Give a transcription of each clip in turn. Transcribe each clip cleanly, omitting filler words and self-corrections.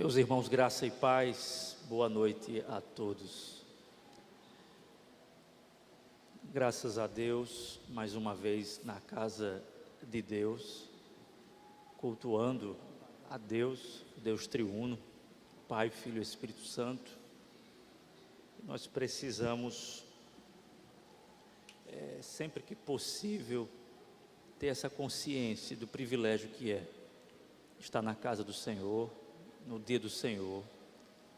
Meus irmãos, graça e paz, boa noite a todos. Graças a Deus, mais uma vez na casa de Deus, cultuando a Deus, Deus triuno, Pai, Filho e Espírito Santo. Nós precisamos, sempre que possível, ter essa consciência do privilégio que é estar na casa do Senhor, no dia do Senhor,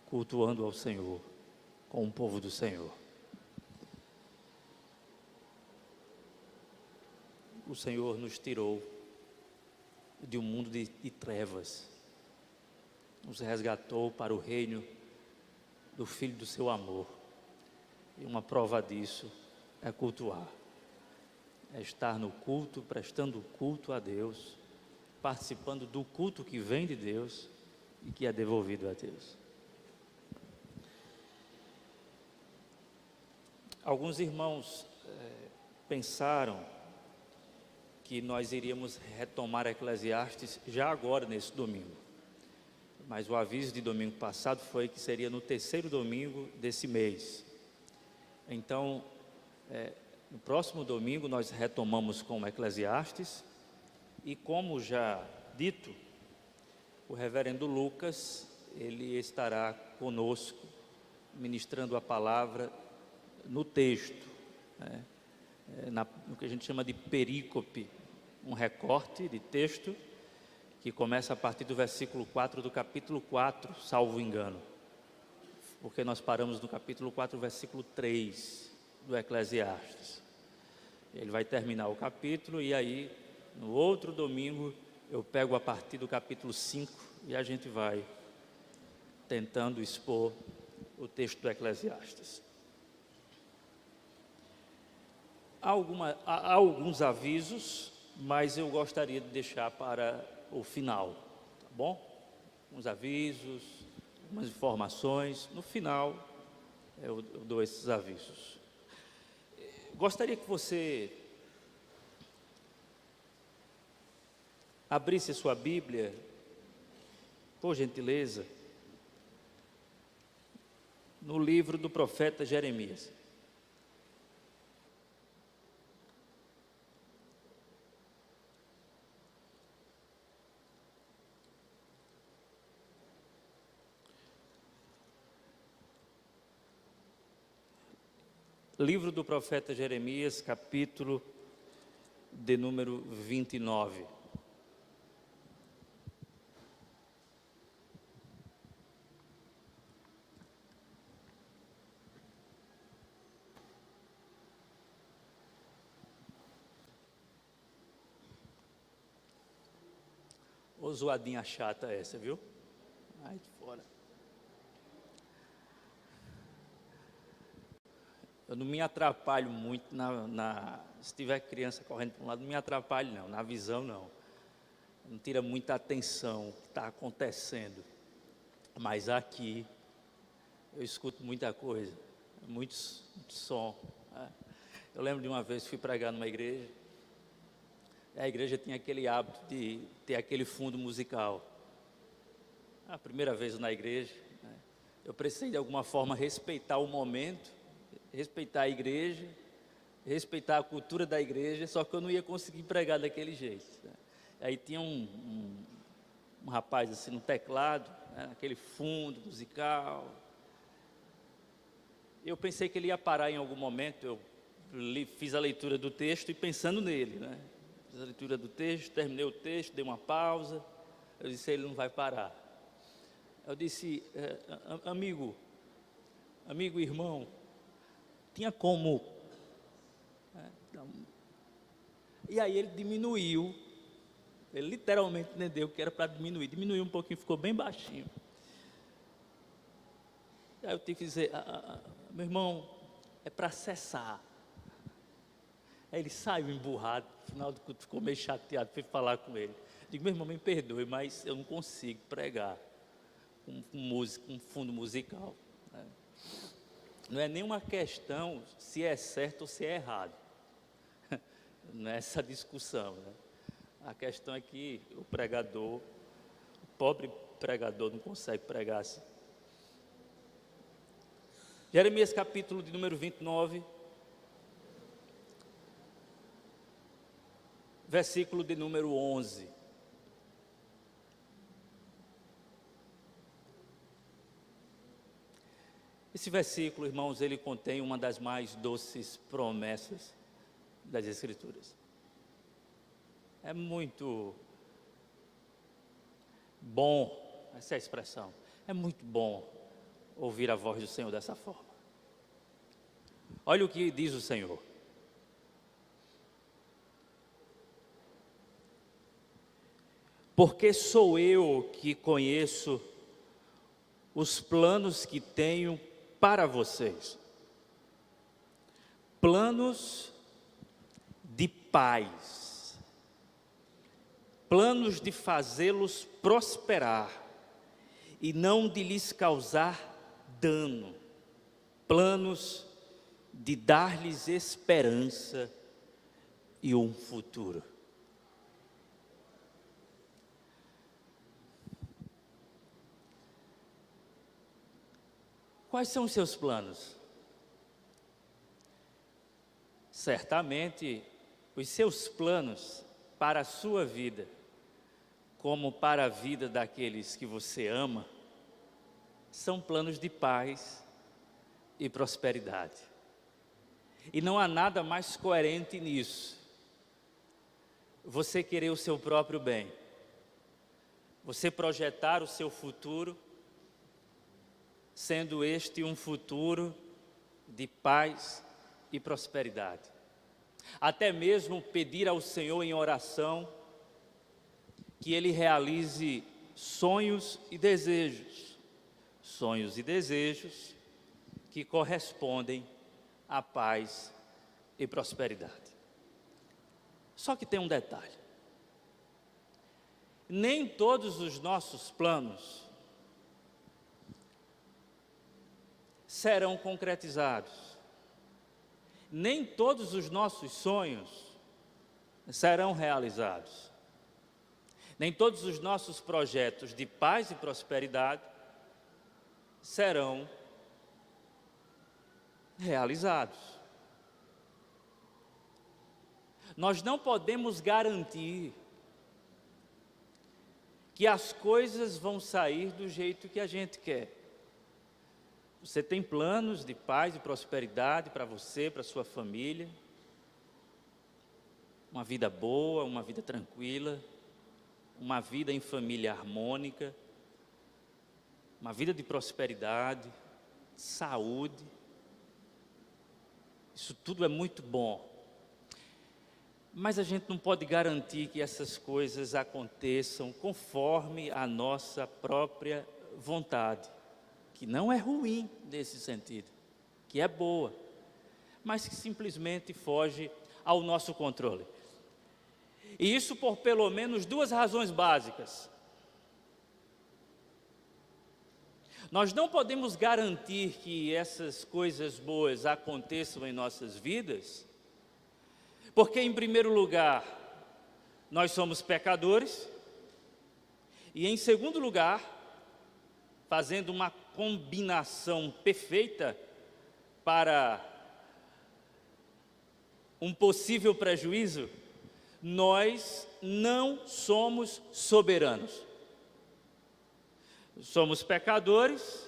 cultuando ao Senhor, com o povo do Senhor. O Senhor nos tirou de um mundo de trevas, nos resgatou para o reino do Filho do seu amor, e uma prova disso é cultuar, é estar no culto, prestando culto a Deus, participando do culto que vem de Deus e que é devolvido a Deus. Alguns irmãos pensaram que nós iríamos retomar Eclesiastes já agora nesse domingo, mas o aviso de domingo passado foi que seria no terceiro domingo desse mês. Então, no próximo domingo nós retomamos com Eclesiastes, e como já dito, o reverendo Lucas, ele estará conosco, ministrando a palavra no texto, no que a gente chama de perícope, um recorte de texto, que começa a partir do versículo 4 do capítulo 4, salvo engano, porque nós paramos no capítulo 4, versículo 3 do Eclesiastes. Ele vai terminar o capítulo, e aí, no outro domingo, eu pego a partir do capítulo 5 e a gente vai tentando expor o texto do Eclesiastes. Há alguns avisos, mas eu gostaria de deixar para o final, tá bom? Uns avisos, umas informações, no final eu dou esses avisos. Gostaria que você abrisse a sua Bíblia, por gentileza, no livro do profeta Jeremias. Livro do profeta Jeremias, capítulo de número 29. Ô zoadinha chata essa, viu? Ai, de fora. Eu não me atrapalho muito se tiver criança correndo para um lado, não me atrapalho não, na visão não. Não tira muita atenção o que está acontecendo. Mas aqui eu escuto muita coisa, muito som. Eu lembro de uma vez que fui pregar numa igreja. A igreja tinha aquele hábito de ter aquele fundo musical. A primeira vez na igreja, eu precisei de alguma forma respeitar o momento, respeitar a igreja, respeitar a cultura da igreja, só que eu não ia conseguir pregar daquele jeito. Aí tinha um rapaz assim no teclado, aquele fundo musical. Eu pensei que ele ia parar em algum momento, eu fiz a leitura do texto e pensando nele, Fiz a leitura do texto, terminei o texto, dei uma pausa, eu disse, ele não vai parar. Eu disse, amigo, irmão, tinha como... E aí ele diminuiu, ele literalmente entendeu que era para diminuir, diminuiu um pouquinho, ficou bem baixinho. Aí eu tive que dizer, meu irmão, é para cessar. Aí ele saiu emburrado, no final do culto ficou meio chateado, fui falar com ele. Digo, meu irmão, me perdoe, mas eu não consigo pregar com fundo musical. Não é nenhuma questão se é certo ou se é errado. Não é essa discussão. A questão é que o pregador, o pobre pregador não consegue pregar assim. Jeremias capítulo de número 29, versículo de número 11. Esse versículo, irmãos, ele contém uma das mais doces promessas das Escrituras. É muito bom, essa é a expressão, é muito bom ouvir a voz do Senhor dessa forma. Olha o que diz o Senhor. Porque sou eu que conheço os planos que tenho para vocês. Planos de paz. Planos de fazê-los prosperar e não de lhes causar dano. Planos de dar-lhes esperança e um futuro. Quais são os seus planos? Certamente, os seus planos para a sua vida, como para a vida daqueles que você ama, são planos de paz e prosperidade. E não há nada mais coerente nisso. Você querer o seu próprio bem, você projetar o seu futuro, sendo este um futuro de paz e prosperidade. Até mesmo pedir ao Senhor em oração que Ele realize sonhos e desejos que correspondem à paz e prosperidade. Só que tem um detalhe: nem todos os nossos planos serão concretizados. Nem todos os nossos sonhos serão realizados. Nem todos os nossos projetos de paz e prosperidade serão realizados. Nós não podemos garantir que as coisas vão sair do jeito que a gente quer. Você tem planos de paz e prosperidade para você, para sua família, uma vida boa, uma vida tranquila, uma vida em família harmônica, uma vida de prosperidade, saúde. Isso tudo é muito bom. Mas a gente não pode garantir que essas coisas aconteçam conforme a nossa própria vontade, que não é ruim nesse sentido, que é boa, mas que simplesmente foge ao nosso controle. E isso por pelo menos duas razões básicas. Nós não podemos garantir que essas coisas boas aconteçam em nossas vidas, porque em primeiro lugar, nós somos pecadores, e em segundo lugar, fazendo uma combinação perfeita para um possível prejuízo, nós não somos soberanos. Somos pecadores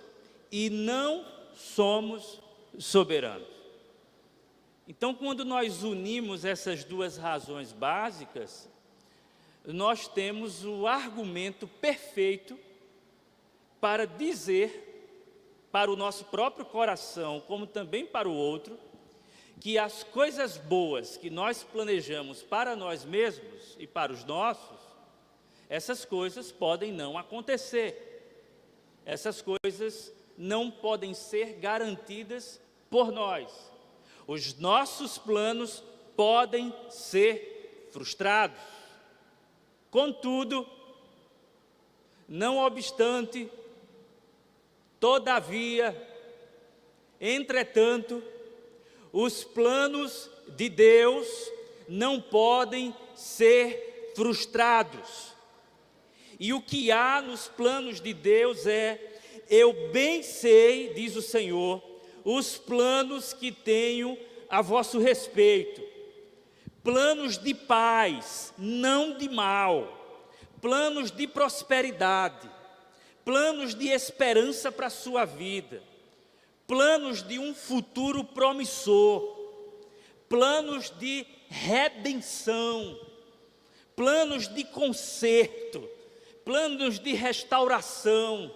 e não somos soberanos. Então, quando nós unimos essas duas razões básicas, nós temos o argumento perfeito para dizer para o nosso próprio coração, como também para o outro, que as coisas boas que nós planejamos para nós mesmos e para os nossos, essas coisas podem não acontecer. Essas coisas não podem ser garantidas por nós. Os nossos planos podem ser frustrados. Contudo, não obstante, todavia, entretanto, os planos de Deus não podem ser frustrados. E o que há nos planos de Deus eu bem sei, diz o Senhor, os planos que tenho a vosso respeito, planos de paz, não de mal, planos de prosperidade, planos de esperança para a sua vida, planos de um futuro promissor, planos de redenção, planos de conserto, planos de restauração,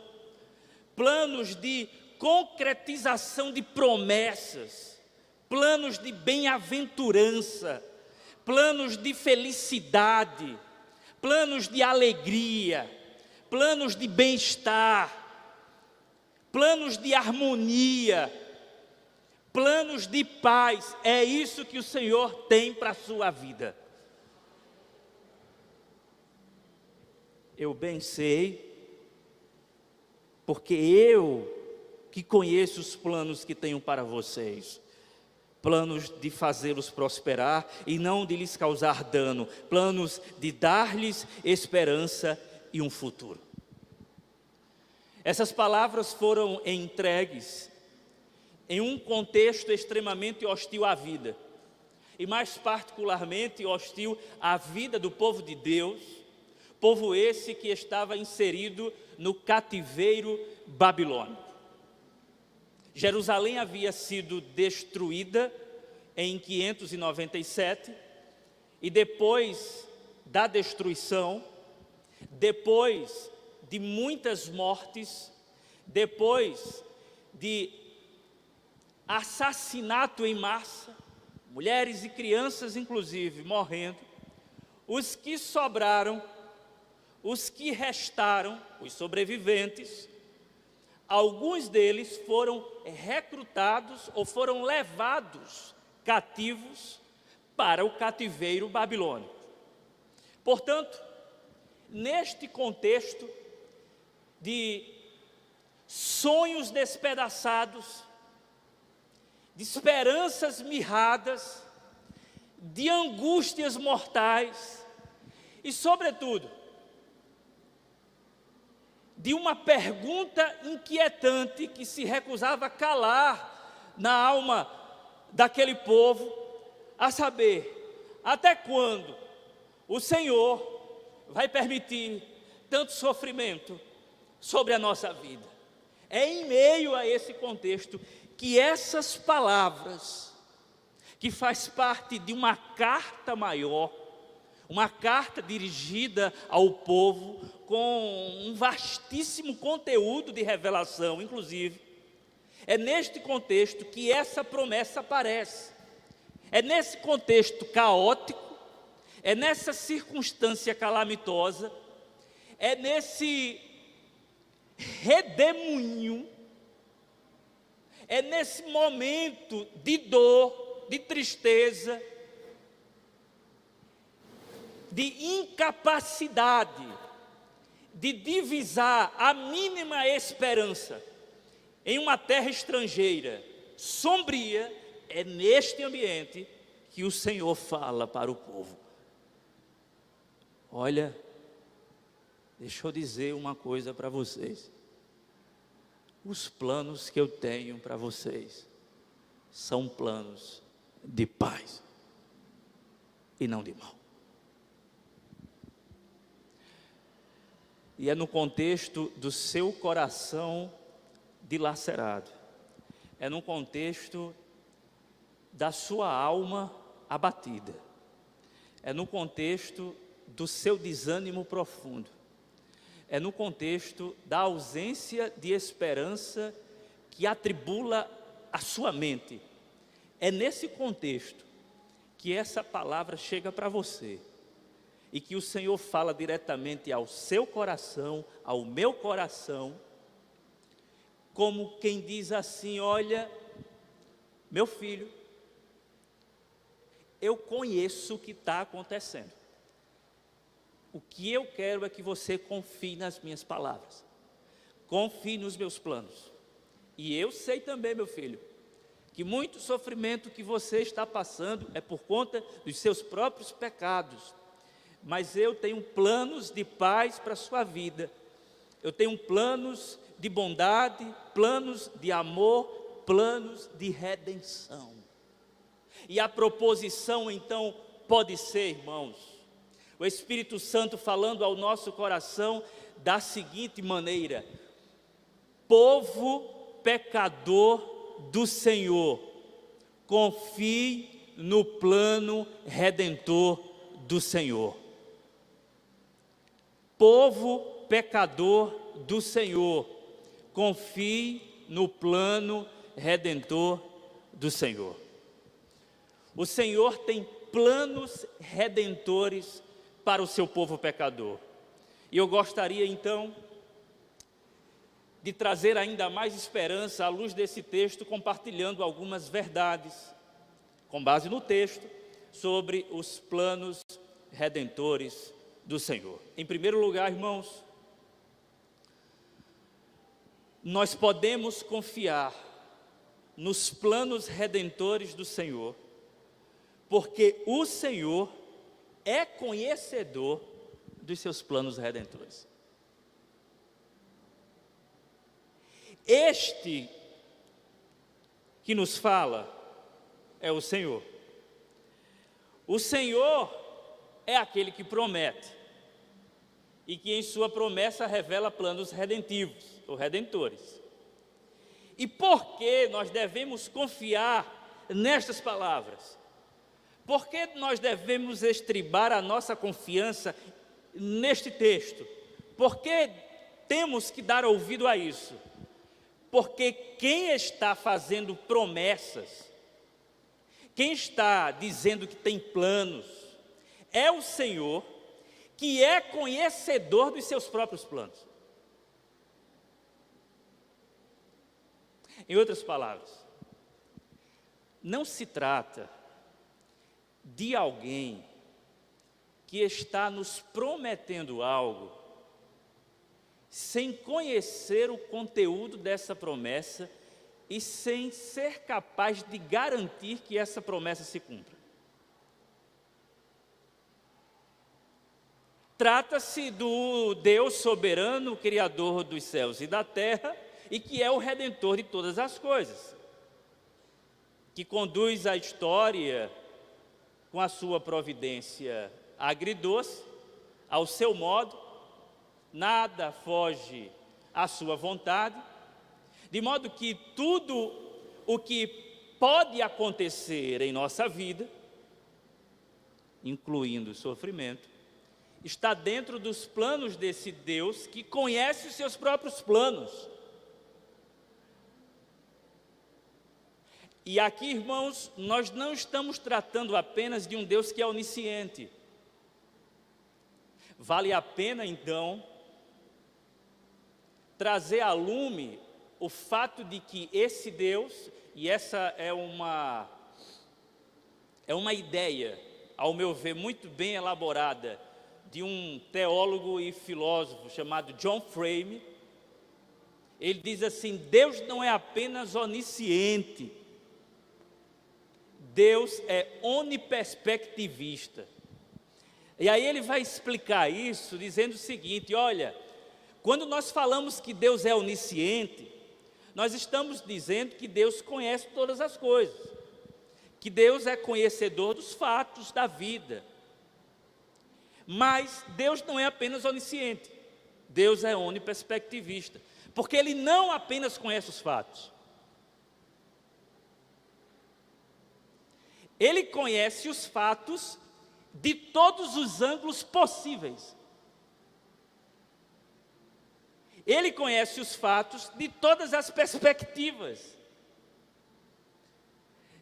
planos de concretização de promessas, planos de bem-aventurança, planos de felicidade, planos de alegria, planos de bem-estar, planos de harmonia, planos de paz. É isso que o Senhor tem para a sua vida. Eu bem sei, porque eu que conheço os planos que tenho para vocês, planos de fazê-los prosperar e não de lhes causar dano, planos de dar-lhes esperança e um futuro. Essas palavras foram entregues em um contexto extremamente hostil à vida, e mais particularmente hostil à vida do povo de Deus, povo esse que estava inserido no cativeiro babilônico. Jerusalém havia sido destruída em 597, e depois da destruição, depois de muitas mortes, depois de assassinato em massa, mulheres e crianças inclusive morrendo, os que sobraram, os que restaram, os sobreviventes, alguns deles foram recrutados ou foram levados cativos para o cativeiro babilônico. Portanto, neste contexto de sonhos despedaçados, de esperanças mirradas, de angústias mortais e, sobretudo, de uma pergunta inquietante que se recusava a calar na alma daquele povo, a saber, até quando o Senhor vai permitir tanto sofrimento sobre a nossa vida? É em meio a esse contexto que essas palavras, que faz parte de uma carta maior, uma carta dirigida ao povo, com um vastíssimo conteúdo de revelação, inclusive, é neste contexto que essa promessa aparece. É nesse contexto caótico, é nessa circunstância calamitosa, é nesse redemoinho, é nesse momento de dor, de tristeza, de incapacidade de divisar a mínima esperança em uma terra estrangeira, sombria, é neste ambiente que o Senhor fala para o povo. Olha, deixa eu dizer uma coisa para vocês. Os planos que eu tenho para vocês são planos de paz e não de mal. E é no contexto do seu coração dilacerado, é no contexto da sua alma abatida, é no contexto do seu desânimo profundo, é no contexto da ausência de esperança que atribula a sua mente. É nesse contexto que essa palavra chega para você e que o Senhor fala diretamente ao seu coração, ao meu coração, como quem diz assim: olha, meu filho, eu conheço o que está acontecendo. O que eu quero é que você confie nas minhas palavras, confie nos meus planos. E eu sei também, meu filho, que muito sofrimento que você está passando é por conta dos seus próprios pecados, mas eu tenho planos de paz para a sua vida. Eu tenho planos de bondade, planos de amor, planos de redenção. E a proposição então pode ser, irmãos, o Espírito Santo falando ao nosso coração da seguinte maneira: povo pecador do Senhor, confie no plano redentor do Senhor. Povo pecador do Senhor, confie no plano redentor do Senhor. O Senhor tem planos redentores para o seu povo pecador. E eu gostaria então de trazer ainda mais esperança à luz desse texto, compartilhando algumas verdades, com base no texto, sobre os planos redentores do Senhor. Em primeiro lugar, irmãos, nós podemos confiar nos planos redentores do Senhor, porque o Senhor é conhecedor dos seus planos redentores. Este que nos fala é o Senhor. O Senhor é aquele que promete e que em sua promessa revela planos redentivos ou redentores. E por que nós devemos confiar nestas palavras? Por que nós devemos estribar a nossa confiança neste texto? Por que temos que dar ouvido a isso? Porque quem está fazendo promessas, quem está dizendo que tem planos, é o Senhor, que é conhecedor dos seus próprios planos. Em outras palavras, não se trata de alguém que está nos prometendo algo sem conhecer o conteúdo dessa promessa e sem ser capaz de garantir que essa promessa se cumpra. Trata-se do Deus soberano, Criador dos céus e da terra, e que é o Redentor de todas as coisas, que conduz a história com a sua providência agridoce, ao seu modo, nada foge à sua vontade, de modo que tudo o que pode acontecer em nossa vida, incluindo o sofrimento, está dentro dos planos desse Deus que conhece os seus próprios planos. E aqui, irmãos, nós não estamos tratando apenas de um Deus que é onisciente. Vale a pena, então, trazer à lume o fato de que esse Deus, e essa é uma ideia, ao meu ver, muito bem elaborada, de um teólogo e filósofo chamado John Frame. Ele diz assim: Deus não é apenas onisciente, Deus é oniperspectivista. E aí ele vai explicar isso dizendo o seguinte: olha, quando nós falamos que Deus é onisciente, nós estamos dizendo que Deus conhece todas as coisas, que Deus é conhecedor dos fatos da vida. Mas Deus não é apenas onisciente, Deus é oniperspectivista, porque Ele não apenas conhece os fatos, Ele conhece os fatos de todos os ângulos possíveis. Ele conhece os fatos de todas as perspectivas.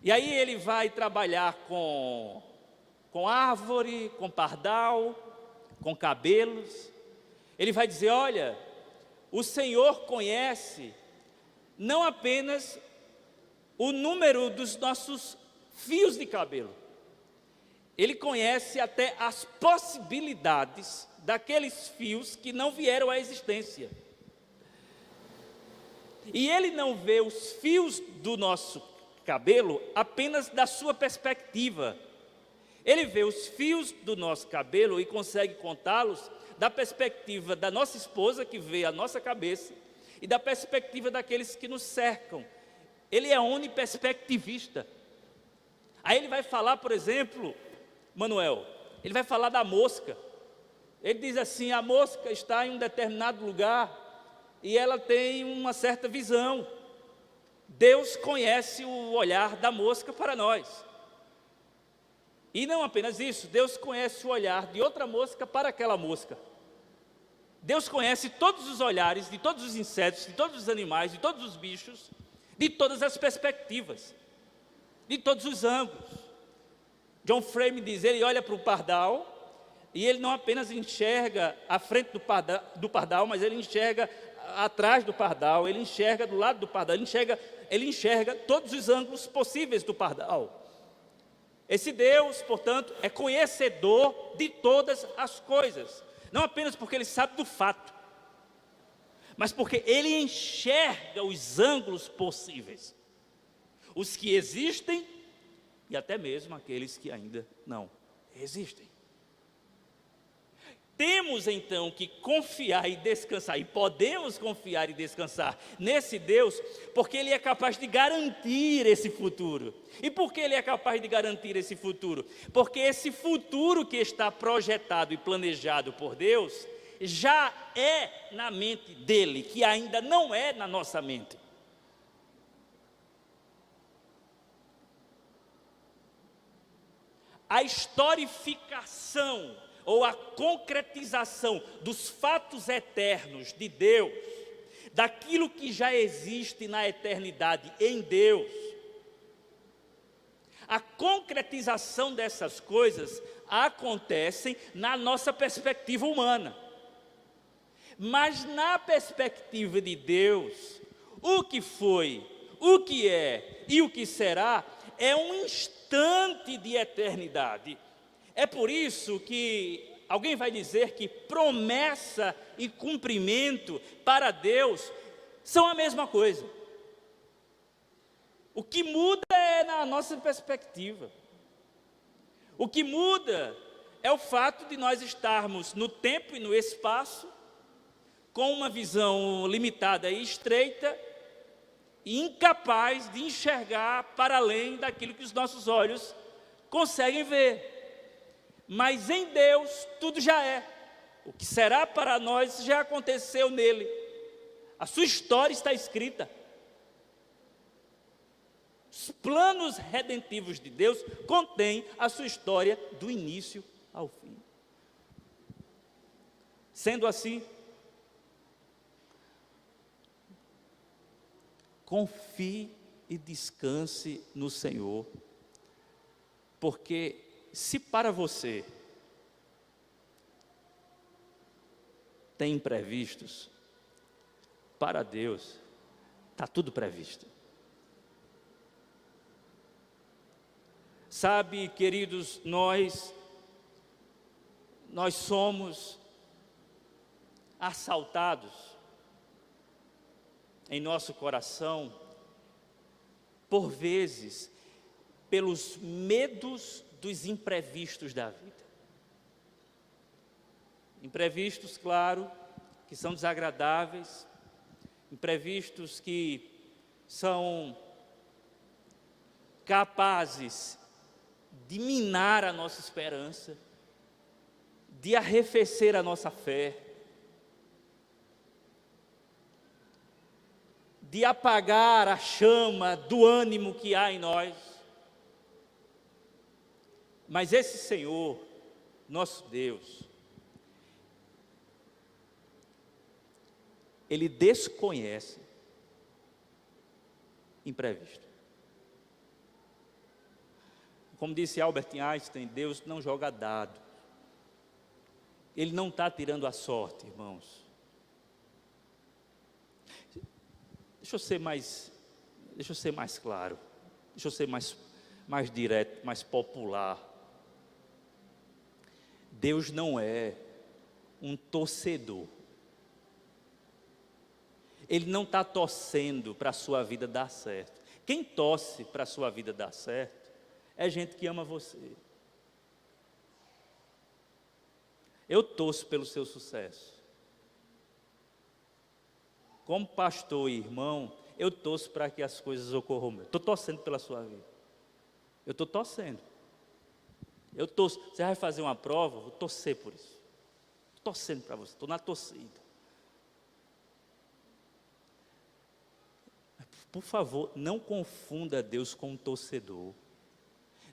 E aí ele vai trabalhar com árvore, com pardal, com cabelos. Ele vai dizer: olha, o Senhor conhece não apenas o número dos nossos fios de cabelo, Ele conhece até as possibilidades daqueles fios que não vieram à existência. E Ele não vê os fios do nosso cabelo apenas da sua perspectiva. Ele vê os fios do nosso cabelo e consegue contá-los da perspectiva da nossa esposa, que vê a nossa cabeça, e da perspectiva daqueles que nos cercam. Ele é oniperspectivista. Aí ele vai falar, por exemplo, Manuel, ele vai falar da mosca. Ele diz assim: a mosca está em um determinado lugar e ela tem uma certa visão. Deus conhece o olhar da mosca para nós. E não apenas isso, Deus conhece o olhar de outra mosca para aquela mosca. Deus conhece todos os olhares de todos os insetos, de todos os animais, de todos os bichos, de todas as perspectivas, de todos os ângulos. John Frame diz, ele olha para o pardal e ele não apenas enxerga a frente do pardal, mas ele enxerga atrás do pardal, ele enxerga do lado do pardal, ele enxerga todos os ângulos possíveis do pardal. Esse Deus, portanto, é conhecedor de todas as coisas, não apenas porque ele sabe do fato, mas porque ele enxerga os ângulos possíveis, os que existem e até mesmo aqueles que ainda não existem. Temos então que confiar e descansar, e podemos confiar e descansar nesse Deus, porque Ele é capaz de garantir esse futuro. E por que Ele é capaz de garantir esse futuro? Porque esse futuro que está projetado e planejado por Deus, já é na mente dEle, que ainda não é na nossa mente. A historificação ou a concretização dos fatos eternos de Deus, daquilo que já existe na eternidade em Deus, a concretização dessas coisas acontecem na nossa perspectiva humana, mas na perspectiva de Deus, o que foi, o que é e o que será, é um instante de eternidade. É por isso que alguém vai dizer que promessa e cumprimento para Deus são a mesma coisa. O que muda é na nossa perspectiva. O que muda é o fato de nós estarmos no tempo e no espaço, com uma visão limitada e estreita, e incapaz de enxergar para além daquilo que os nossos olhos conseguem ver. Mas em Deus tudo já é. O que será para nós já aconteceu nele. A sua história está escrita. Os planos redentivos de Deus contêm a sua história do início ao fim. Sendo assim, confie e descanse no Senhor, porque se para você tem imprevistos, para Deus está tudo previsto. Sabe, queridos, nós somos assaltados em nosso coração, por vezes, pelos medos dos imprevistos da vida. Imprevistos, claro, que são desagradáveis, imprevistos que são capazes de minar a nossa esperança, de arrefecer a nossa fé, de apagar a chama do ânimo que há em nós. Mas esse Senhor, nosso Deus, Ele desconhece imprevisto. Como disse Albert Einstein, Deus não joga dado. Ele não está tirando a sorte, irmãos. Deixa eu ser mais claro, deixa eu ser mais direto, mais popular. Deus não é um torcedor. Ele não está torcendo para a sua vida dar certo. Quem torce para a sua vida dar certo é gente que ama você. Eu torço pelo seu sucesso. Como pastor e irmão, eu torço para que as coisas ocorram. Estou torcendo pela sua vida. Eu estou torcendo. Eu torço. Você vai fazer uma prova, vou torcer por isso. Estou torcendo para você, estou na torcida. Por favor, não confunda Deus com um torcedor.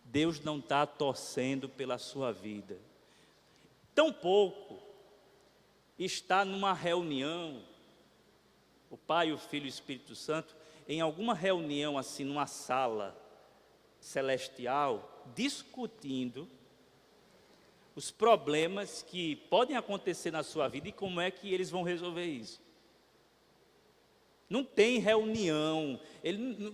Deus não está torcendo pela sua vida. Tampouco está numa reunião, o Pai, o Filho e o Espírito Santo, em alguma reunião assim, numa sala celestial, discutindo os problemas que podem acontecer na sua vida e como é que eles vão resolver isso. Não tem reunião,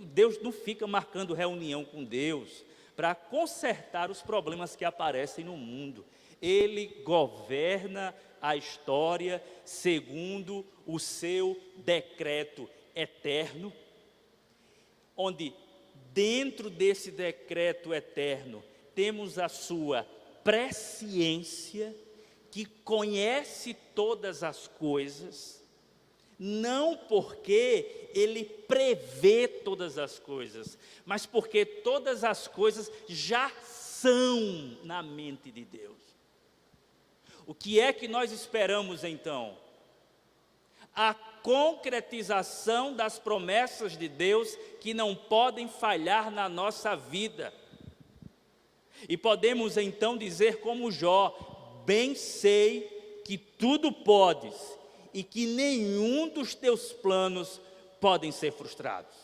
Deus não fica marcando reunião com Deus para consertar os problemas que aparecem no mundo. Ele governa a história segundo o seu decreto eterno, onde dentro desse decreto eterno temos a sua presciência, que conhece todas as coisas, não porque ele prevê todas as coisas, mas porque todas as coisas já são na mente de Deus. O que é que nós esperamos então? A concretização das promessas de Deus que não podem falhar na nossa vida. E podemos então dizer como Jó: bem sei que tudo podes e que nenhum dos teus planos podem ser frustrados.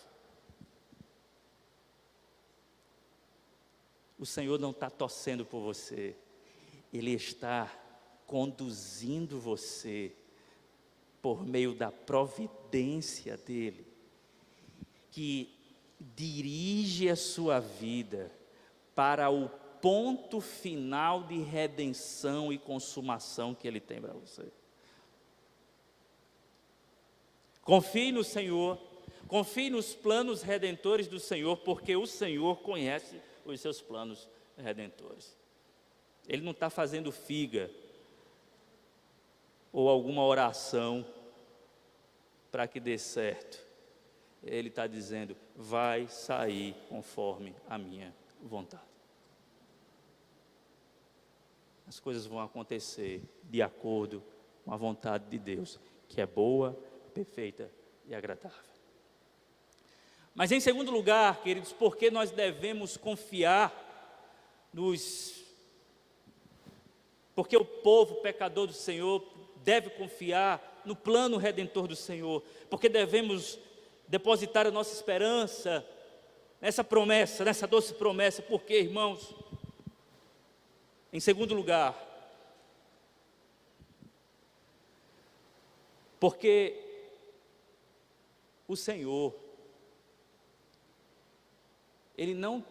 O Senhor não está torcendo por você, Ele está conduzindo você por meio da providência dEle, que dirige a sua vida para o ponto final de redenção e consumação que Ele tem para você. Confie no Senhor, confie nos planos redentores do Senhor, porque o Senhor conhece os seus planos redentores. Ele não está fazendo figa ou alguma oração para que dê certo. Ele está dizendo: vai sair conforme a minha vontade. As coisas vão acontecer de acordo com a vontade de Deus, que é boa, perfeita e agradável. Mas em segundo lugar, queridos, porque nós devemos confiar porque o povo pecador do Senhor deve confiar no plano redentor do Senhor, porque devemos depositar a nossa esperança nessa promessa, nessa doce promessa. Porque, irmãos, em segundo lugar, porque o Senhor, Ele não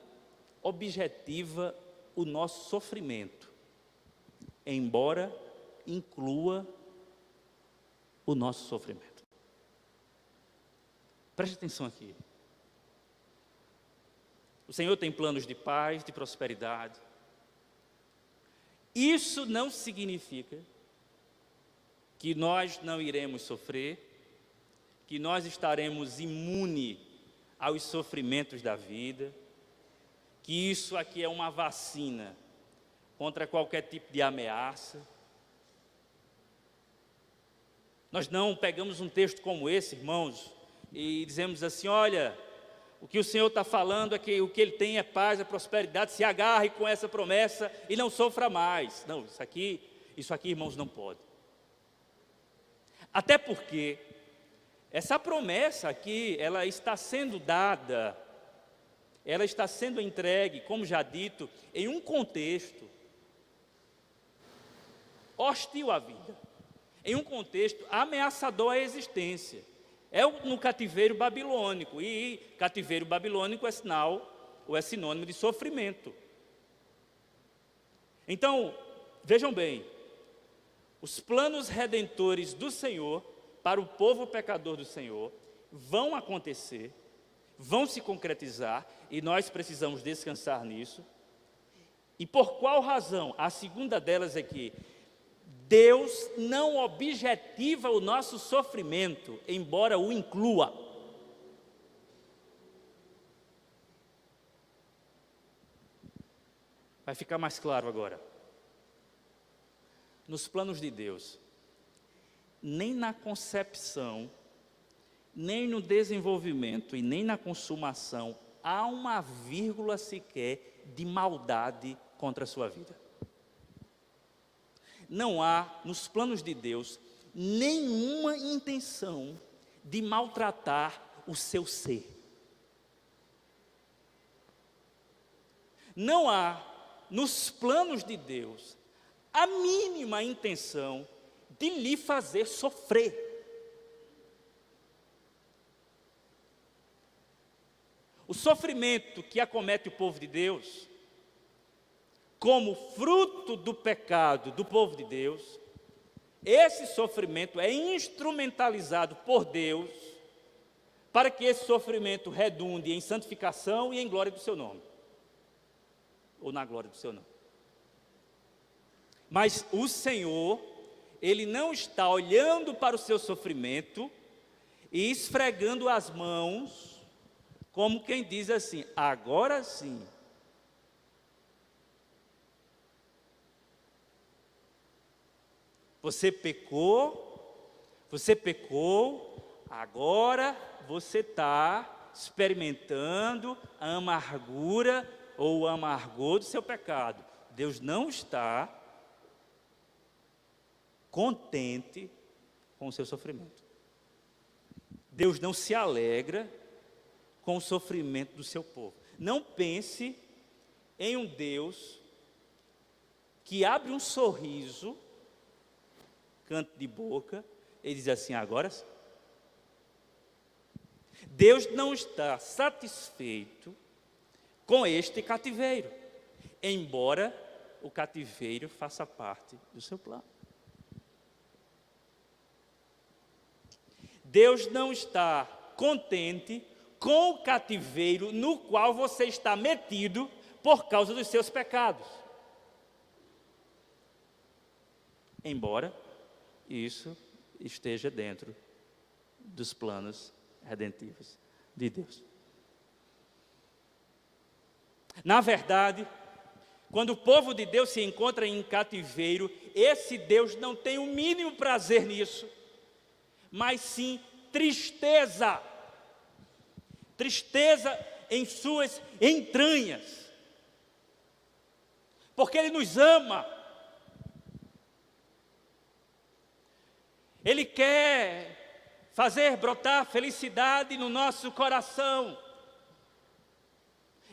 objetiva o nosso sofrimento, embora inclua o nosso sofrimento. Preste atenção aqui. O Senhor tem planos de paz, de prosperidade. Isso não significa que nós não iremos sofrer, que nós estaremos imunes aos sofrimentos da vida, que isso aqui é uma vacina contra qualquer tipo de ameaça. Nós não pegamos um texto como esse, irmãos, e dizemos assim: olha, o que o Senhor está falando é que o que Ele tem é paz, é prosperidade, se agarre com essa promessa e não sofra mais. Não, isso aqui, irmãos, não pode. Até porque essa promessa aqui, ela está sendo dada, ela está sendo entregue, como já dito, em um contexto hostil à vida, em um contexto ameaçador à existência. É no cativeiro babilônico, e cativeiro babilônico é sinal, ou é sinônimo de sofrimento. Então, vejam bem, os planos redentores do Senhor, para o povo pecador do Senhor, vão acontecer, vão se concretizar, e nós precisamos descansar nisso. E por qual razão? A segunda delas é que Deus não objetiva o nosso sofrimento, embora o inclua. Vai ficar mais claro agora. Nos planos de Deus, nem na concepção, nem no desenvolvimento e nem na consumação há uma vírgula sequer de maldade contra a sua vida. Não há, nos planos de Deus, nenhuma intenção de maltratar o seu ser. Não há, nos planos de Deus, a mínima intenção de lhe fazer sofrer. O sofrimento que acomete o povo de Deus, como fruto do pecado do povo de Deus, esse sofrimento é instrumentalizado por Deus para que esse sofrimento redunde em santificação e em glória do seu nome, ou na glória do seu nome. Mas o Senhor, Ele não está olhando para o seu sofrimento e esfregando as mãos, como quem diz assim: agora sim. Você pecou, agora você está experimentando a amargura ou o amargor do seu pecado. Deus não está contente com o seu sofrimento. Deus não se alegra com o sofrimento do seu povo. Não pense em um Deus que abre um sorriso, canto de boca, e diz assim: agora sim. Deus não está satisfeito com este cativeiro, embora o cativeiro faça parte do seu plano. Deus não está contente com o cativeiro no qual você está metido por causa dos seus pecados. Embora isso esteja dentro dos planos redentivos de Deus. Na verdade, quando o povo de Deus se encontra em cativeiro, esse Deus não tem o mínimo prazer nisso, mas sim tristeza. Tristeza em suas entranhas, porque Ele nos ama. Ele quer fazer brotar felicidade no nosso coração.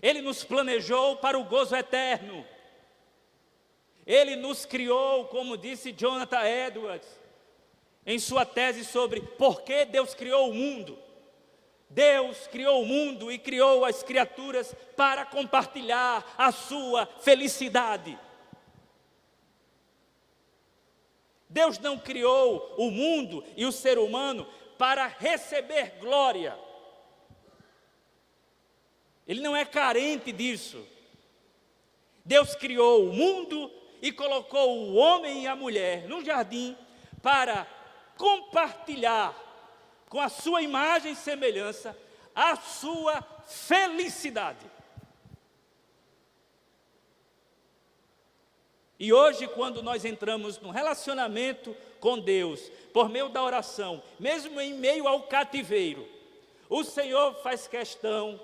Ele nos planejou para o gozo eterno. Ele nos criou, como disse Jonathan Edwards, em sua tese sobre por que Deus criou o mundo. Deus criou o mundo e criou as criaturas para compartilhar a sua felicidade. Deus não criou o mundo e o ser humano para receber glória. Ele não é carente disso. Deus criou o mundo e colocou o homem e a mulher no jardim para compartilhar com a sua imagem e semelhança a sua felicidade. E hoje, quando nós entramos num relacionamento com Deus, por meio da oração, mesmo em meio ao cativeiro, o Senhor faz questão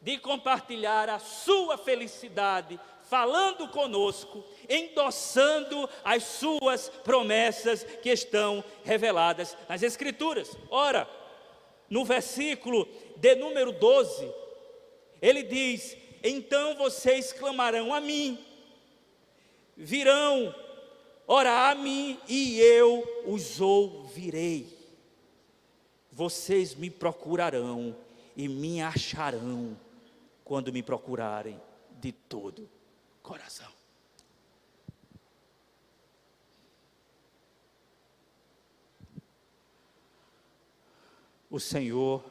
de compartilhar a sua felicidade, falando conosco, endossando as suas promessas que estão reveladas nas Escrituras. Ora, no versículo de número 12, ele diz: então vocês clamarão a mim, virão orar a mim e eu os ouvirei. Vocês me procurarão e me acharão quando me procurarem de todo coração. O Senhor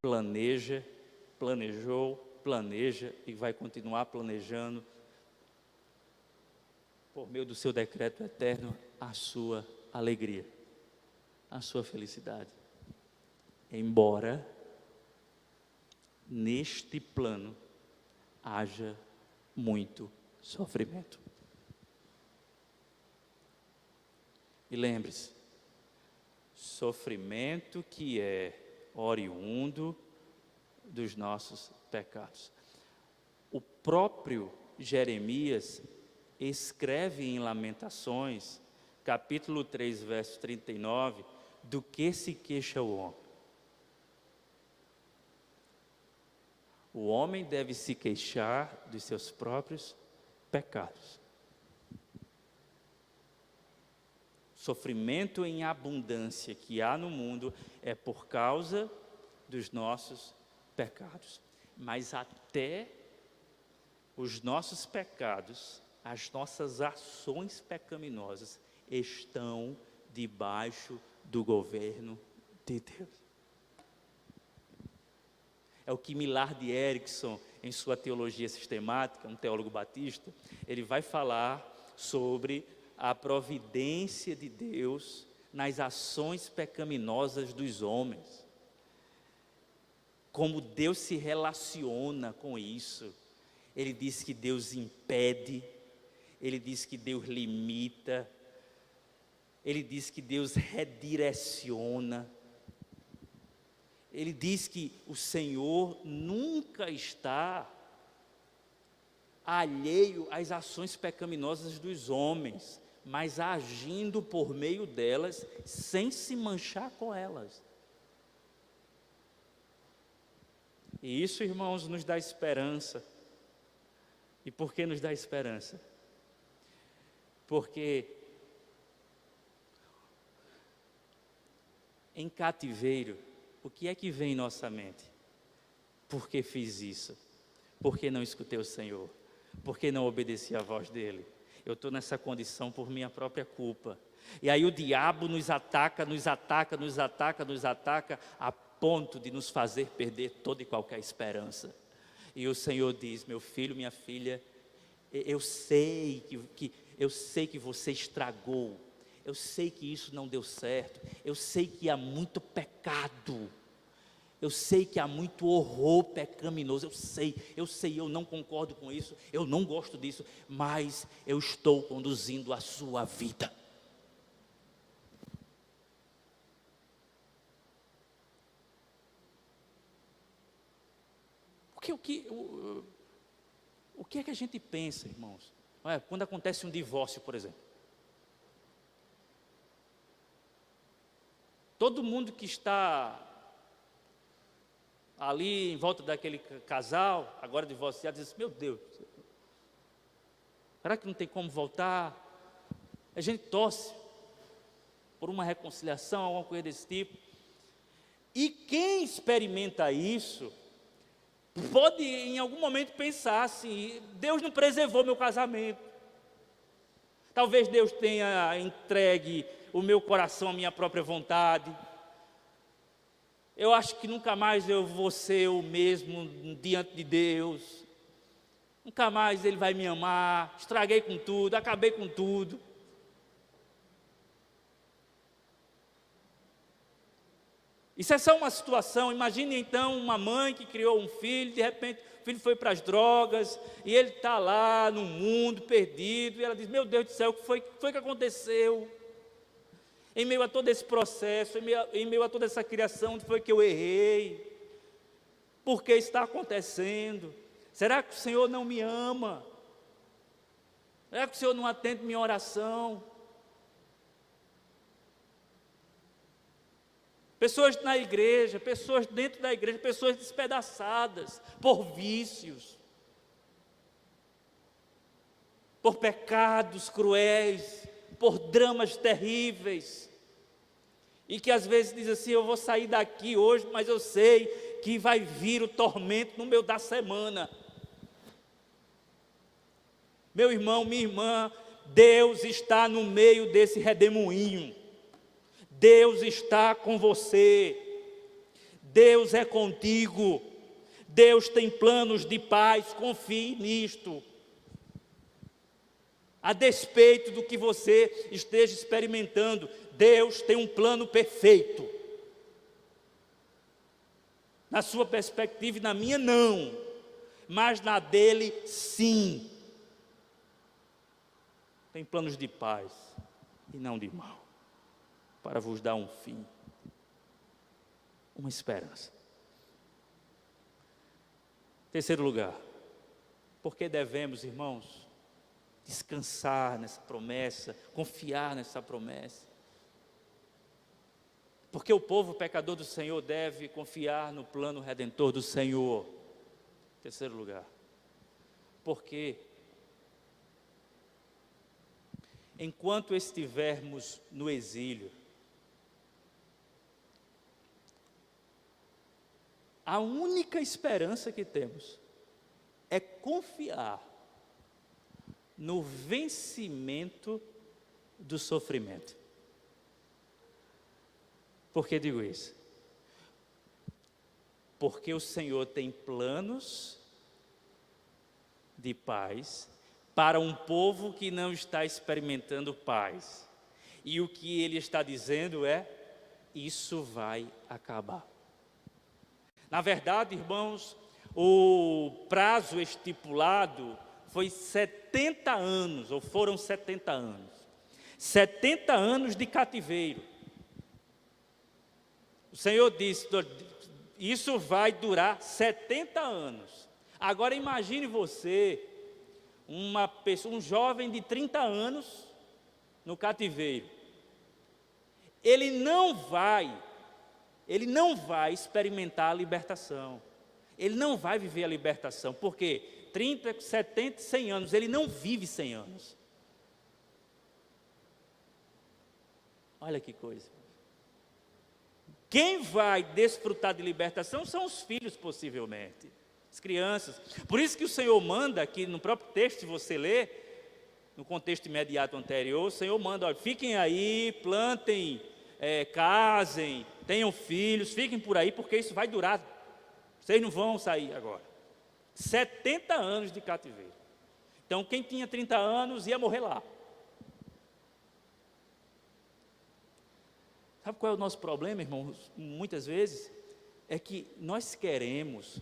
planejou, planeja e vai continuar planejando por meio do seu decreto eterno, a sua alegria, a sua felicidade. Embora neste plano haja muito sofrimento. E lembre-se, sofrimento que é oriundo dos nossos pecados. O próprio Jeremias escreve em Lamentações, capítulo 3, verso 39, do que se queixa o homem. O homem deve se queixar dos seus próprios pecados. Sofrimento em abundância que há no mundo é por causa dos nossos pecados. Mas até os nossos pecados, as nossas ações pecaminosas estão debaixo do governo de Deus. É o que Millard Erickson, em sua teologia sistemática, um teólogo batista, ele vai falar sobre a providência de Deus nas ações pecaminosas dos homens. Como Deus se relaciona com isso. Ele diz que Deus impede, ele diz que Deus limita, ele diz que Deus redireciona. Ele diz que o Senhor nunca está alheio às ações pecaminosas dos homens, mas agindo por meio delas, sem se manchar com elas. E isso, irmãos, nos dá esperança. E por que nos dá esperança? Porque em cativeiro, o que é que vem em nossa mente? Por que fiz isso? Por que não escutei o Senhor? Por que não obedeci à voz dEle? Eu estou nessa condição por minha própria culpa. E aí o diabo nos ataca, a ponto de nos fazer perder toda e qualquer esperança. E o Senhor diz: meu filho, minha filha, eu sei que você estragou. Eu sei que isso não deu certo. Eu sei que há muito pecado. Eu sei que há muito horror pecaminoso. Eu sei, eu não concordo com isso. Eu não gosto disso. Mas eu estou conduzindo a sua vida. O que é que a gente pensa, irmãos? Quando acontece um divórcio, por exemplo. Todo mundo que está ali em volta daquele casal, agora divorciado, diz: meu Deus, será que não tem como voltar? A gente torce por uma reconciliação, alguma coisa desse tipo. E quem experimenta isso, pode em algum momento pensar assim: Deus não preservou meu casamento. Talvez Deus tenha entregue o meu coração à minha própria vontade. Eu acho que nunca mais eu vou ser o mesmo diante de Deus. Nunca mais Ele vai me amar. Estraguei com tudo, acabei com tudo. Isso é só uma situação. Imagine então uma mãe que criou um filho, de repente o filho foi para as drogas, e ele está lá no mundo perdido, e ela diz: meu Deus do céu, o que foi que aconteceu? Em meio a todo esse processo, em meio a toda essa criação, onde foi que eu errei? Por que está acontecendo? Será que o Senhor não me ama? Será que o Senhor não atende minha oração? Pessoas na igreja, pessoas dentro da igreja, pessoas despedaçadas por vícios, por pecados cruéis, por dramas terríveis, e que às vezes diz assim: eu vou sair daqui hoje, mas eu sei que vai vir o tormento no meio da semana. Meu irmão, minha irmã, Deus está no meio desse redemoinho. Deus está com você. Deus é contigo. Deus tem planos de paz, confie nisto. A despeito do que você esteja experimentando, Deus tem um plano perfeito. Na sua perspectiva e na minha não, mas na dele sim. Tem planos de paz e não de mal, para vos dar um fim, uma esperança. Terceiro lugar, porque devemos, irmãos, descansar nessa promessa, confiar nessa promessa. Porque o povo pecador do Senhor deve confiar no plano redentor do Senhor. Terceiro lugar, porque enquanto estivermos no exílio, a única esperança que temos é confiar no vencimento do sofrimento. Por que digo isso? Porque o Senhor tem planos de paz para um povo que não está experimentando paz. E o que ele está dizendo é: isso vai acabar. Na verdade, irmãos, o prazo estipulado foi 70 anos, ou foram 70 anos. 70 anos de cativeiro. O Senhor disse, isso vai durar 70 anos. Agora imagine você, uma pessoa, um jovem de 30 anos no cativeiro. Ele não vai experimentar a libertação. Ele não vai viver a libertação, porque 30, 70, 100 anos, ele não vive 100 anos. Olha que coisa. Quem vai desfrutar de libertação são os filhos, possivelmente, as crianças. Por isso que o Senhor manda, aqui no próprio texto, se você ler, no contexto imediato anterior, o Senhor manda: olha, fiquem aí, plantem, casem, tenham filhos, fiquem por aí, porque isso vai durar. Vocês não vão sair agora. 70 anos de cativeiro. Então, quem tinha 30 anos ia morrer lá. Sabe qual é o nosso problema, irmãos? Muitas vezes é que nós queremos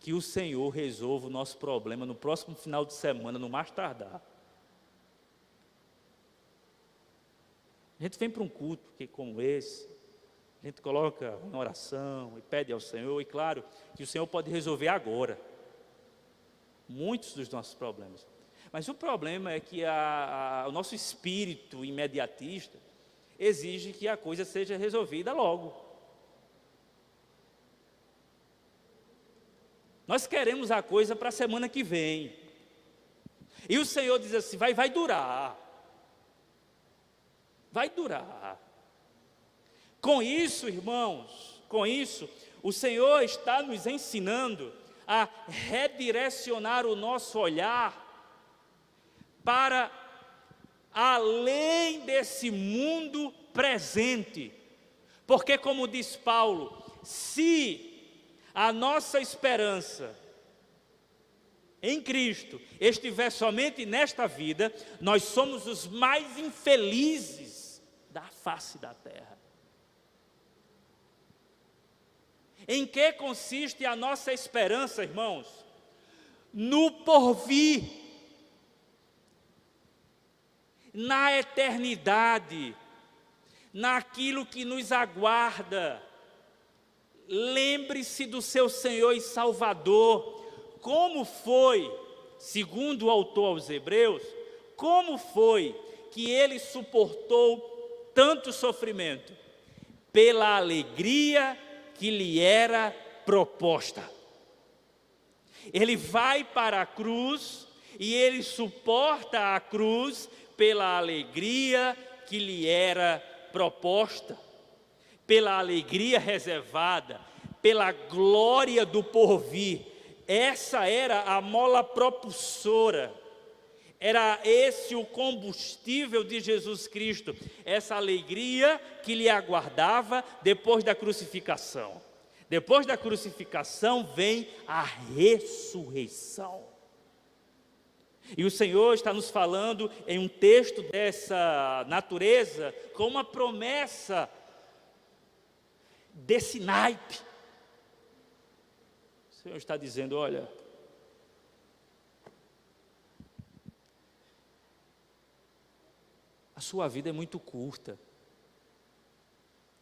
que o Senhor resolva o nosso problema no próximo final de semana, no mais tardar. A gente vem para um culto como esse, a gente coloca uma oração e pede ao Senhor, e claro que o Senhor pode resolver agora muitos dos nossos problemas. Mas o problema é que o nosso espírito imediatista exige que a coisa seja resolvida logo. Nós queremos a coisa para a semana que vem. E o Senhor diz assim: vai durar. Vai durar. Com isso, irmãos, o Senhor está nos ensinando a redirecionar o nosso olhar para além desse mundo presente. Porque, como diz Paulo, se a nossa esperança em Cristo estiver somente nesta vida, nós somos os mais infelizes da face da terra. Em que consiste a nossa esperança, irmãos? No porvir, na eternidade, naquilo que nos aguarda. Lembre-se do seu Senhor e Salvador. Como foi, segundo o autor aos Hebreus, como foi que ele suportou tanto sofrimento? Pela alegria que lhe era proposta. Ele vai para a cruz e ele suporta a cruz pela alegria que lhe era proposta, pela alegria reservada, pela glória do porvir. Essa era a mola propulsora, era esse o combustível de Jesus Cristo, essa alegria que lhe aguardava depois da crucificação. Depois da crucificação vem a ressurreição. E o Senhor está nos falando em um texto dessa natureza, com uma promessa desse naipe. O Senhor está dizendo: olha, a sua vida é muito curta,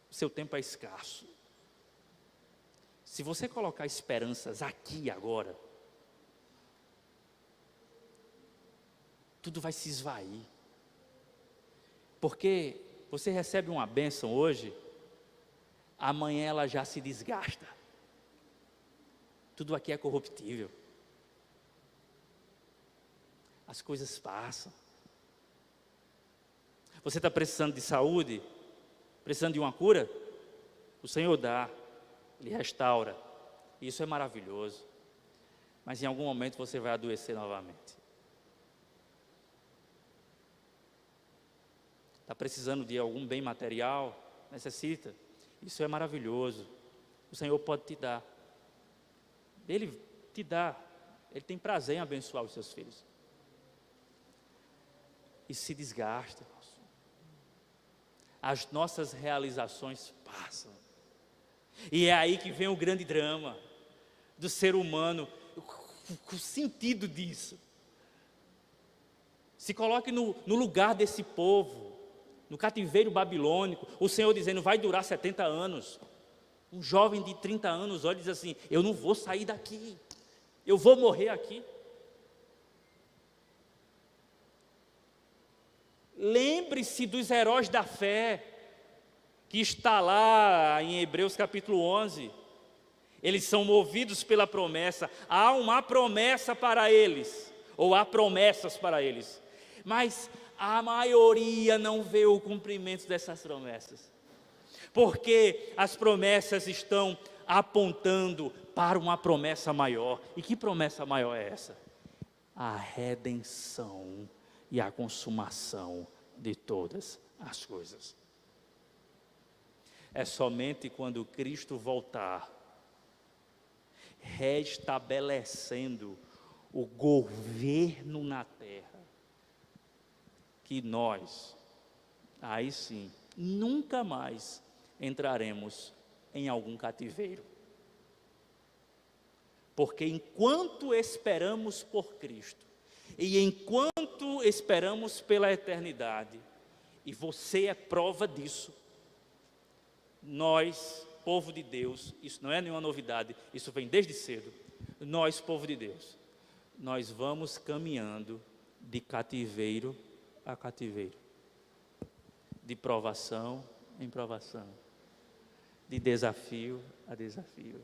o seu tempo é escasso. Se você colocar esperanças aqui e agora, tudo vai se esvair. Porque você recebe uma bênção hoje, amanhã ela já se desgasta. Tudo aqui é corruptível. As coisas passam. Você está precisando de saúde? Precisando de uma cura? O Senhor dá, Ele restaura. Isso é maravilhoso. Mas em algum momento você vai adoecer novamente. Está precisando de algum bem material? Necessita? Isso é maravilhoso. O Senhor pode te dar. Ele te dá. Ele tem prazer em abençoar os seus filhos. E se desgasta. As nossas realizações passam. E é aí que vem o grande drama do ser humano. O sentido disso. Se coloque no lugar desse povo, no cativeiro babilônico. O Senhor dizendo: vai durar 70 anos. Um jovem de 30 anos olha e diz assim: eu não vou sair daqui, eu vou morrer aqui. Lembre-se dos heróis da fé, que está lá em Hebreus capítulo 11. Eles são movidos pela promessa. Há uma promessa para eles, ou há promessas para eles, mas a maioria não vê o cumprimento dessas promessas, porque as promessas estão apontando para uma promessa maior. E que promessa maior é essa? A redenção e a consumação de todas as coisas. É somente quando Cristo voltar, restabelecendo o governo na terra, que nós, aí sim, nunca mais entraremos em algum cativeiro. Porque enquanto esperamos por Cristo, e enquanto esperamos pela eternidade, e você é prova disso, nós, povo de Deus, isso não é nenhuma novidade, isso vem desde cedo, nós, povo de Deus, nós vamos caminhando de cativeiro a cativeiro, de provação em provação, de desafio a desafio.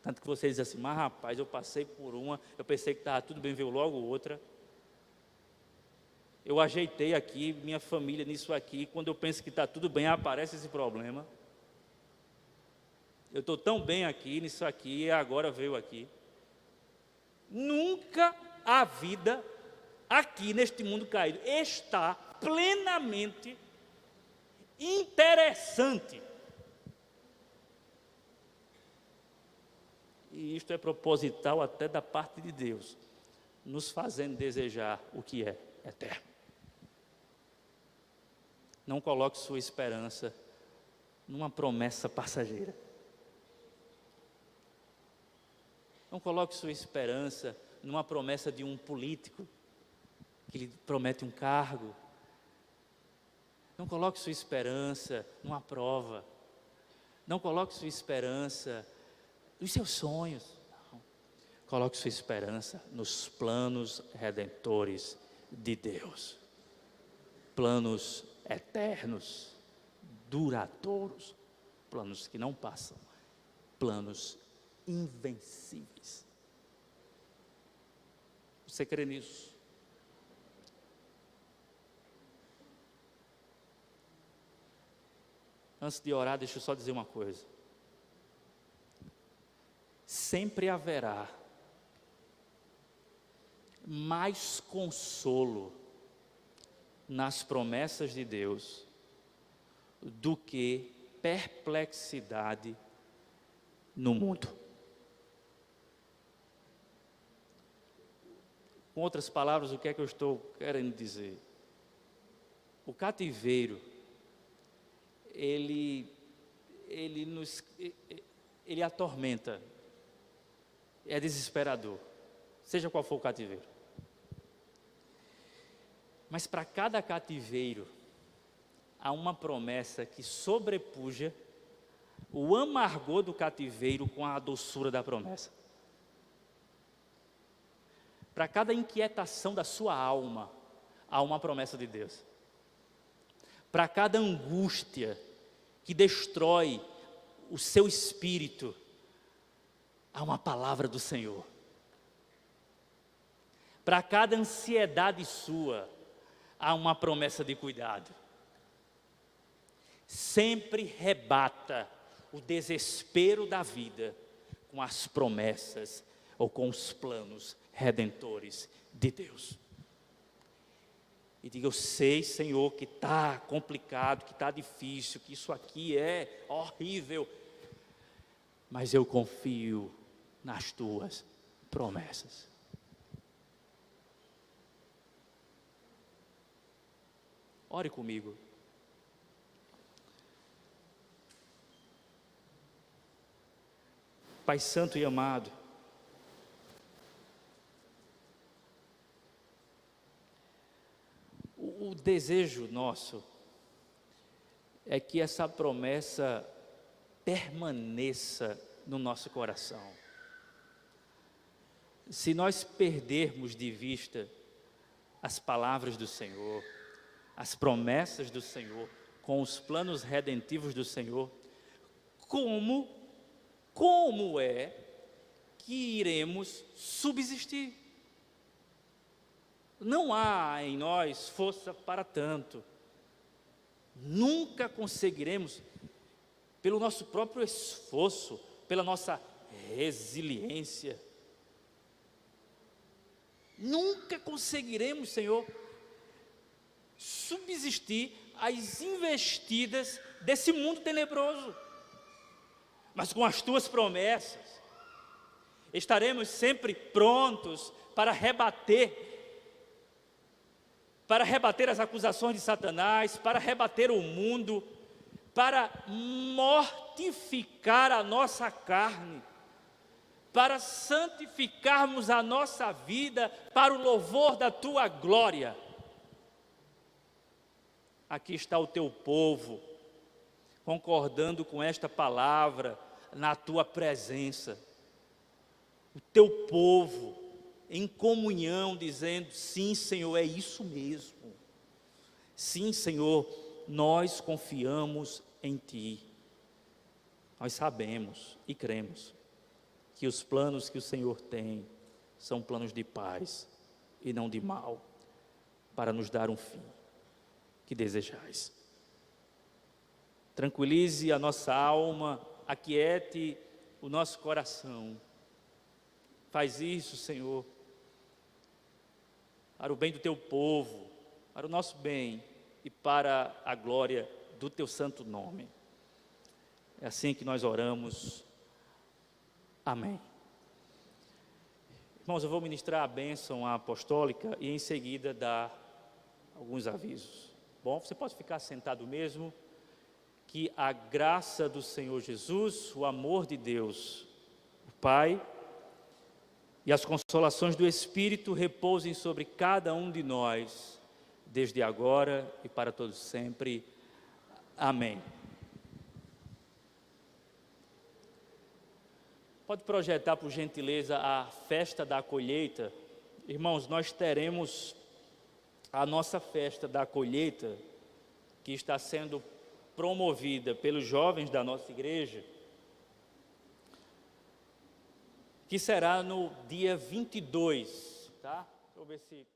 Tanto que você diz assim: mas rapaz, eu passei por uma, eu pensei que estava tudo bem, veio logo outra. Eu ajeitei aqui, minha família nisso aqui, quando eu penso que está tudo bem, aparece esse problema. Eu estou tão bem aqui, nisso aqui, e agora veio aqui. Nunca a vida aqui neste mundo caído está plenamente interessante. E isto é proposital até da parte de Deus, nos fazendo desejar o que é eterno. Não coloque sua esperança numa promessa passageira. Não coloque sua esperança numa promessa de um político que lhe promete um cargo. Não coloque sua esperança numa prova. Não coloque sua esperança nos seus sonhos. Não. Coloque sua esperança nos planos redentores de Deus. Planos eternos, duradouros, planos que não passam, planos invencíveis. Você crê nisso? Antes de orar, deixa eu só dizer uma coisa. Sempre haverá mais consolo nas promessas de Deus do que perplexidade no mundo. Com outras palavras, o que é que eu estou querendo dizer? O cativeiro, ele atormenta, é desesperador, seja qual for o cativeiro. Mas para cada cativeiro, há uma promessa que sobrepuja o amargor do cativeiro com a doçura da promessa. Para cada inquietação da sua alma, há uma promessa de Deus. Para cada angústia que destrói o seu espírito, há uma palavra do Senhor. Para cada ansiedade sua, há uma promessa de cuidado. Sempre rebata o desespero da vida com as promessas ou com os planos redentores de Deus. E diga: eu sei, Senhor, que está complicado, que está difícil, que isso aqui é horrível, mas eu confio nas tuas promessas. Ore comigo. Pai Santo e amado, o desejo nosso é que essa promessa permaneça no nosso coração. Se nós perdermos de vista as palavras do Senhor, as promessas do Senhor, com os planos redentivos do Senhor, como é que iremos subsistir? Não há em nós força para tanto. Nunca conseguiremos, pelo nosso próprio esforço, pela nossa resiliência, nunca conseguiremos, Senhor, subsistir às investidas desse mundo tenebroso. Mas com as tuas promessas, estaremos sempre prontos para rebater as acusações de Satanás, para rebater o mundo, para mortificar a nossa carne, para santificarmos a nossa vida para o louvor da tua glória. Aqui está o teu povo, concordando com esta palavra na tua presença. O teu povo em comunhão, dizendo: sim, Senhor, é isso mesmo. Sim, Senhor, nós confiamos em Ti. Nós sabemos e cremos que os planos que o Senhor tem são planos de paz e não de mal, para nos dar um fim que desejais. Tranquilize a nossa alma, aquiete o nosso coração. Faz isso, Senhor, para o bem do teu povo, para o nosso bem e para a glória do teu santo nome. É assim que nós oramos. Amém. Irmãos, eu vou ministrar a bênção apostólica e em seguida dar alguns avisos. Bom, você pode ficar sentado mesmo. Que a graça do Senhor Jesus, o amor de Deus, o Pai, e as consolações do Espírito repousem sobre cada um de nós, desde agora e para todos sempre. Amém. Pode projetar, por gentileza, a festa da colheita. Irmãos, nós teremos a nossa festa da colheita, que está sendo promovida pelos jovens da nossa igreja, que será no dia 22, tá? Deixa eu ver se